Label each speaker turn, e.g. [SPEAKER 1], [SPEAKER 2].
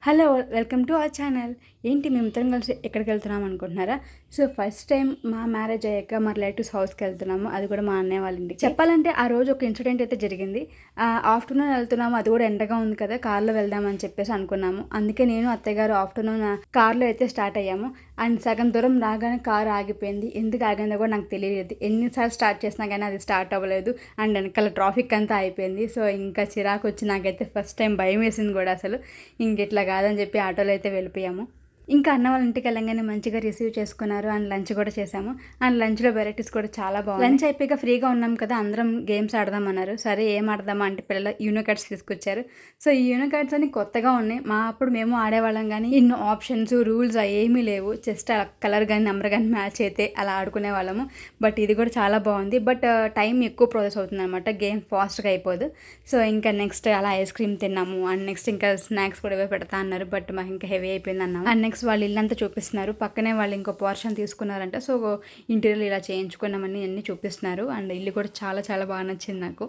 [SPEAKER 1] Hello welcome to our channel. ఏంటి మేమిద్దరం కలిసి ఎక్కడికి వెళ్తున్నాం అనుకుంటున్నారా? సో ఫస్ట్ టైం మా మ్యారేజ్ అయ్యాక మా రిలేటివ్స్ హౌస్కి వెళ్తున్నాము, అది కూడా మా అన్నయ్య వాళ్ళ ఇంటికి. చెప్పాలంటే ఆ రోజు ఒక ఇన్సిడెంట్ అయితే జరిగింది. ఆఫ్టర్నూన్ వెళ్తున్నాము, అది కూడా ఎండగా ఉంది కదా, కార్లో వెళ్దామని చెప్పేసి అనుకున్నాము. అందుకే నేను అత్తయ్య గారు ఆఫ్టర్నూన్ కార్లో అయితే స్టార్ట్ అయ్యాము. అండ్ సగం దూరం రాగానే కారు ఆగిపోయింది. ఎందుకు ఆగిందో కూడా నాకు తెలియలేదు. ఎన్నిసార్లు స్టార్ట్ చేసినా కానీ అది స్టార్ట్ అవ్వలేదు. అండ్ వెనకాల ట్రాఫిక్ అంతా అయిపోయింది. సో ఇంకా చిరాకు వచ్చి నాకైతే ఫస్ట్ టైం భయం వేసింది కూడా. అసలు ఇంకెట్లా కాదని చెప్పి ఆటోలో అయితే వెళ్ళిపోయాము. ఇంకా అన్న వాళ్ళ ఇంటికి వెళ్ళంగానే మంచిగా రిసీవ్ చేసుకున్నారు. అండ్ లంచ్ కూడా చేసాము. అండ్ లంచ్లో వెరైటీస్ కూడా చాలా బాగుంది. లంచ్ అయిపోయాక ఫ్రీగా ఉన్నాం కదా, అందరం గేమ్స్ ఆడదామన్నారు. సరే ఏం ఆడదామా అంటే పిల్లలు యూనో కార్డ్స్ తీసుకొచ్చారు. సో ఈ యూనో కార్డ్స్ అన్ని కొత్తగా ఉన్నాయి. అప్పుడు మేము ఆడేవాళ్ళం కానీ ఇన్ని ఆప్షన్స్ రూల్స్ ఏమీ లేవు. జస్ట్ కలర్ కానీ నెంబర్ కానీ మ్యాచ్ అయితే అలా ఆడుకునే వాళ్ళము. బట్ ఇది కూడా చాలా బాగుంది. బట్ టైం ఎక్కువ ప్రాసెస్ అవుతుంది అనమాట, గేమ్ ఫాస్ట్గా అయిపోదు. సో ఇంకా నెక్స్ట్ అలా ఐస్ క్రీమ్ తిన్నాము. అండ్ నెక్స్ట్ ఇంకా స్నాక్స్ కూడా ఇవే పెడతా అన్నారు. బట్ మాకు ఇంకా హెవీ అయిపోయింది అన్నాము. అండ్ నెక్స్ట్ వాళ్ళు ఇల్లంతా చూపిస్తున్నారు. పక్కనే వాళ్ళు ఇంకో పోర్షన్ తీసుకున్నారంట. సో ఇంటీరియర్ ఇలా చేయించుకున్నామని అన్నీ చూపిస్తున్నారు. అండ్ ఇల్లు కూడా చాలా చాలా బాగా నచ్చింది నాకు.